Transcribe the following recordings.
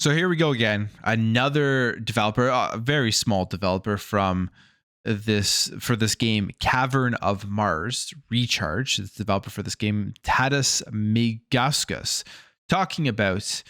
So here we go again. Another developer, a very small developer from this game, Cavern of Mars Recharge. The developer for this game, Tadas Migauskas, talking about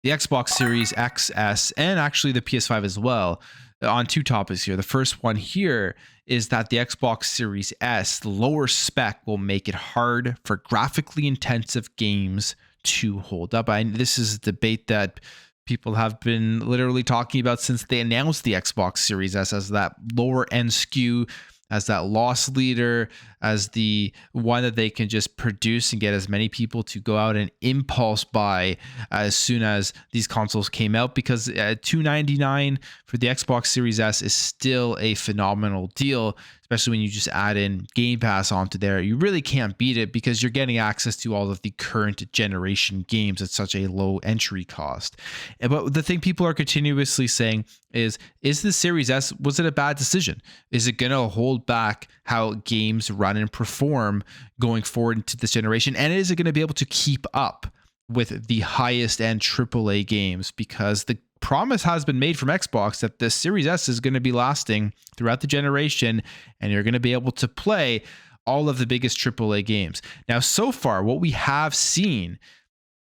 the Xbox Series X, S, and actually the PS5 as well, on two topics here. The first one here is that the Xbox Series S, the lower spec, will make it hard for graphically intensive games to hold up. This is a debate that people have been literally talking about since they announced the Xbox Series S as that lower end SKU, as that loss leader, as the one that they can just produce and get as many people to go out and impulse buy as soon as these consoles came out, because $299 for the Xbox Series S is still a phenomenal deal, especially when you just add in Game Pass onto there. You really can't beat it because you're getting access to all of the current generation games at such a low entry cost. But the thing people are continuously saying is the Series S, was it a bad decision? Is it going to hold back how games run and perform going forward into this generation? And is it going to be able to keep up with the highest end AAA games? Because the promise has been made from Xbox that the Series S is going to be lasting throughout the generation, and you're going to be able to play all of the biggest AAA games. Now, so far, what we have seen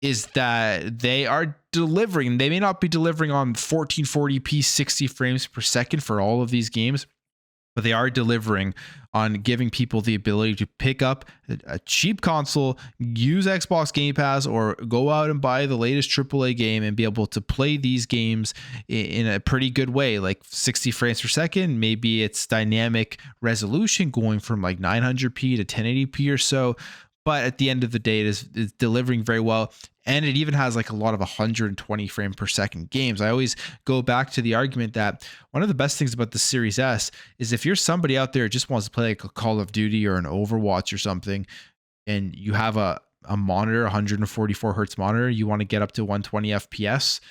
is that they are delivering. They may not be delivering on 1440p 60 frames per second for all of these games, but they are delivering on giving people the ability to pick up a cheap console, use Xbox Game Pass, or go out and buy the latest AAA game and be able to play these games in a pretty good way, like 60 frames per second. Maybe it's dynamic resolution going from like 900p to 1080p or so. But at the end of the day, it's delivering very well. And it even has like a lot of 120 frame per second games. I always go back to the argument that one of the best things about the Series S is if you're somebody out there who just wants to play like a Call of Duty or an Overwatch or something, and you have a monitor, 144 hertz monitor, you want to get up to 120 FPS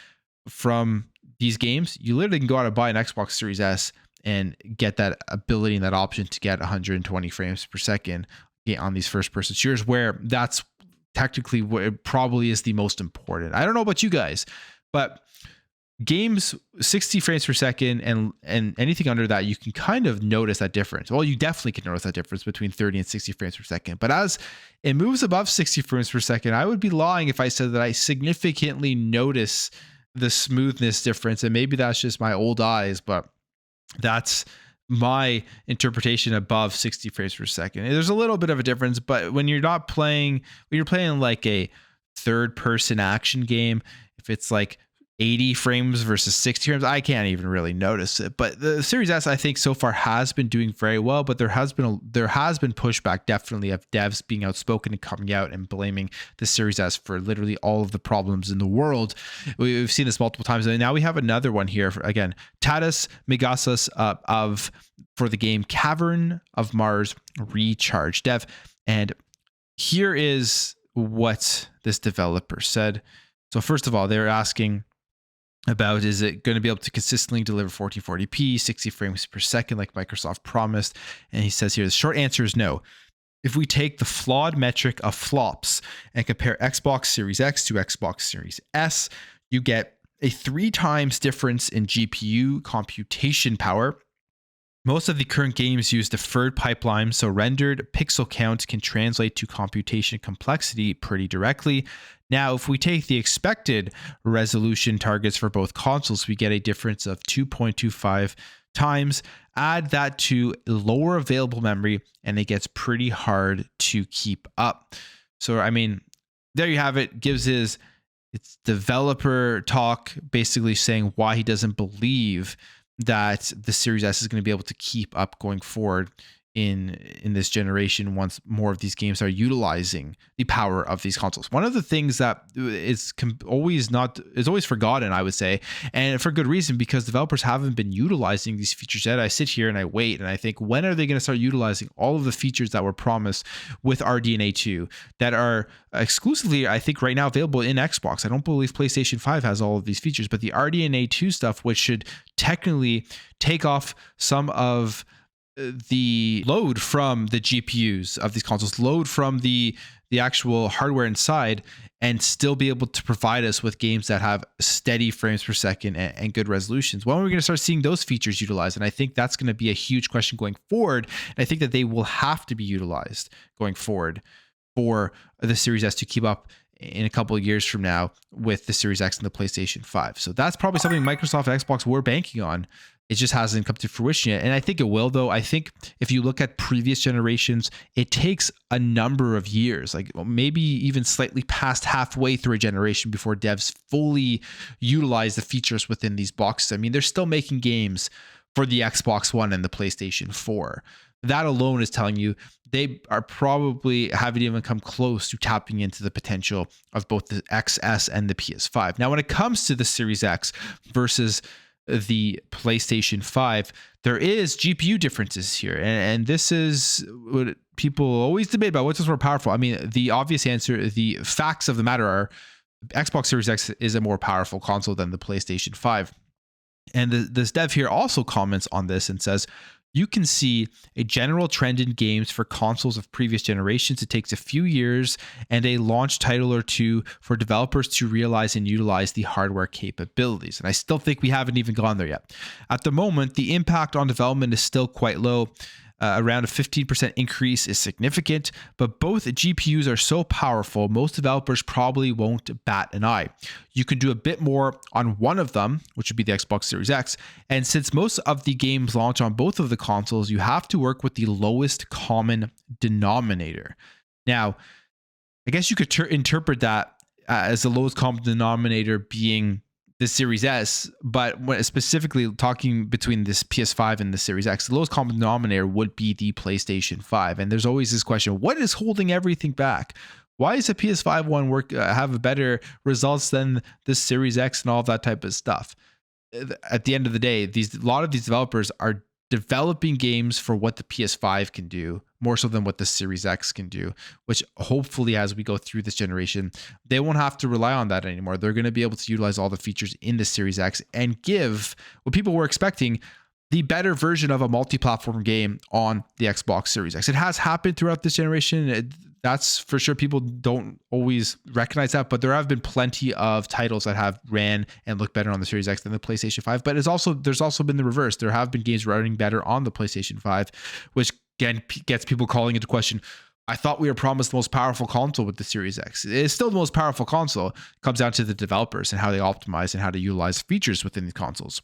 from these games, you literally can go out and buy an Xbox Series S and get that ability and that option to get 120 frames per second on these first person shooters, where that's technically what it probably is the most important. I don't know about you guys, but games 60 frames per second and anything under that, you can kind of notice that difference. Well, you definitely can notice that difference between 30 and 60 frames per second. But as it moves above 60 frames per second, I would be lying if I said that I significantly notice the smoothness difference. And maybe that's just my old eyes, but that's my interpretation above 60 frames per second. There's a little bit of a difference, but when you're playing like a third person action game, if it's like 80 frames versus 60 frames, I can't even really notice it. But the Series S, I think so far has been doing very well, but there has been pushback, definitely, of devs being outspoken and coming out and blaming the Series S for literally all of the problems in the world. We've seen this multiple times, and now we have another one here. Again, Tadas Migauskas for the game Cavern of Mars Recharge dev, and here is what this developer said. So first of all, they're asking about, is it going to be able to consistently deliver 1440p 60 frames per second like Microsoft promised? And he says here the short answer is no. If we take the flawed metric of flops and compare Xbox Series X to Xbox Series S, you get a 3 times difference in GPU computation power. Most of the current games use deferred pipelines, so rendered pixel count can translate to computation complexity pretty directly. Now, if we take the expected resolution targets for both consoles, we get a difference of 2.25 times. Add that to lower available memory, and it gets pretty hard to keep up. So, I mean, there you have it. It's developer talk, basically saying why he doesn't believe that the Series S is going to be able to keep up going forward in this generation once more of these games are utilizing the power of these consoles. One of the things that is always forgotten, I would say, and for good reason, because developers haven't been utilizing these features yet. I sit here and I wait and I think, when are they going to start utilizing all of the features that were promised with RDNA 2 that are exclusively, I think, right now available in Xbox? I don't believe PlayStation 5 has all of these features, but the RDNA 2 stuff, which should technically take off some of the load from the GPUs of these consoles, load from the actual hardware inside, and still be able to provide us with games that have steady frames per second and good resolutions. When are we going to start seeing those features utilized? And I think that's going to be a huge question going forward. And I think that they will have to be utilized going forward for the Series S to keep up in a couple of years from now with the Series X and the PlayStation 5. So that's probably something Microsoft and Xbox were banking on. It just hasn't come to fruition yet. And I think it will, though. I think if you look at previous generations, it takes a number of years, like maybe even slightly past halfway through a generation before devs fully utilize the features within these boxes. I mean, they're still making games for the Xbox One and the PlayStation 4. That alone is telling you they are probably haven't even come close to tapping into the potential of both the XS and the PS5. Now, when it comes to the Series X versus the PlayStation 5, there is GPU differences here. And this is what people always debate about, what's more powerful. I mean, the obvious answer, the facts of the matter are Xbox Series X is a more powerful console than the PlayStation 5. And this dev here also comments on this and says, you can see a general trend in games for consoles of previous generations. It takes a few years and a launch title or two for developers to realize and utilize the hardware capabilities. And I still think we haven't even gone there yet. At the moment, the impact on development is still quite low. Around a 15% increase is significant, but both GPUs are so powerful, most developers probably won't bat an eye. You can do a bit more on one of them, which would be the Xbox Series X, and since most of the games launch on both of the consoles, you have to work with the lowest common denominator. Now, I guess you could interpret that as the lowest common denominator being the Series S, but when specifically talking between this PS5 and the Series X, the lowest common denominator would be the PlayStation 5. And there's always this question, what is holding everything back? Why is the PS5 one have better results than the Series X and all of that type of stuff? At the end of the day, a lot of these developers are developing games for what the PS5 can do, more so than what the Series X can do, which hopefully as we go through this generation, they won't have to rely on that anymore. They're going to be able to utilize all the features in the Series X and give what people were expecting, the better version of a multi-platform game on the Xbox Series X. It has happened throughout this generation. That's for sure. People don't always recognize that, but there have been plenty of titles that have ran and looked better on the Series X than the PlayStation 5. But there's also been the reverse. There have been games running better on the PlayStation 5, which again gets people calling into question. I thought we were promised the most powerful console with the Series X. It's still the most powerful console. It comes down to the developers and how they optimize and how to utilize features within the consoles.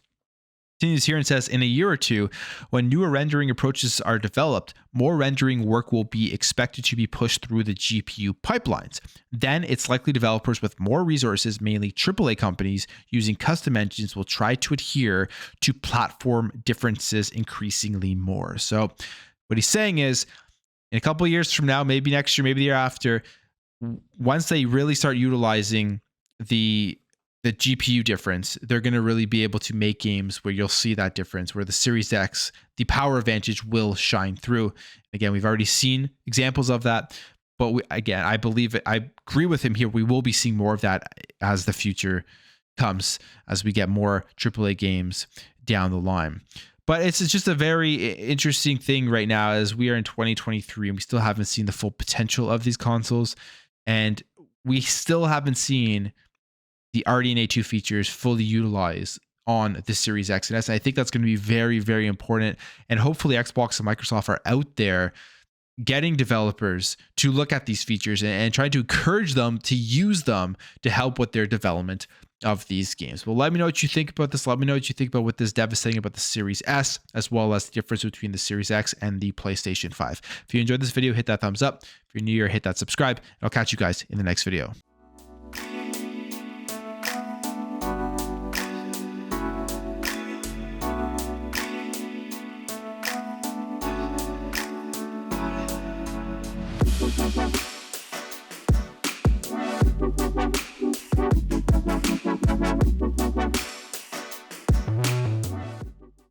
Continues here and says, in a year or two, when newer rendering approaches are developed, more rendering work will be expected to be pushed through the GPU pipelines. Then it's likely developers with more resources, mainly AAA companies using custom engines, will try to adhere to platform differences increasingly more. So what he's saying is, in a couple of years from now, maybe next year, maybe the year after, once they really start utilizing the GPU difference, they're going to really be able to make games where you'll see that difference, where the Series X, the power advantage will shine through. Again, we've already seen examples of that, but I believe it. I agree with him here. We will be seeing more of that as the future comes, as we get more AAA games down the line. But it's just a very interesting thing right now as we are in 2023 and we still haven't seen the full potential of these consoles. And we still haven't seen the RDNA 2 features fully utilized on the Series X and S. And I think that's going to be very, very important. And hopefully Xbox and Microsoft are out there getting developers to look at these features and trying to encourage them to use them to help with their development of these games. Well, let me know what you think about this. Let me know what you think about what this dev is saying about the Series S, as well as the difference between the Series X and the PlayStation 5. If you enjoyed this video, hit that thumbs up. If you're new here, hit that subscribe. And I'll catch you guys in the next video.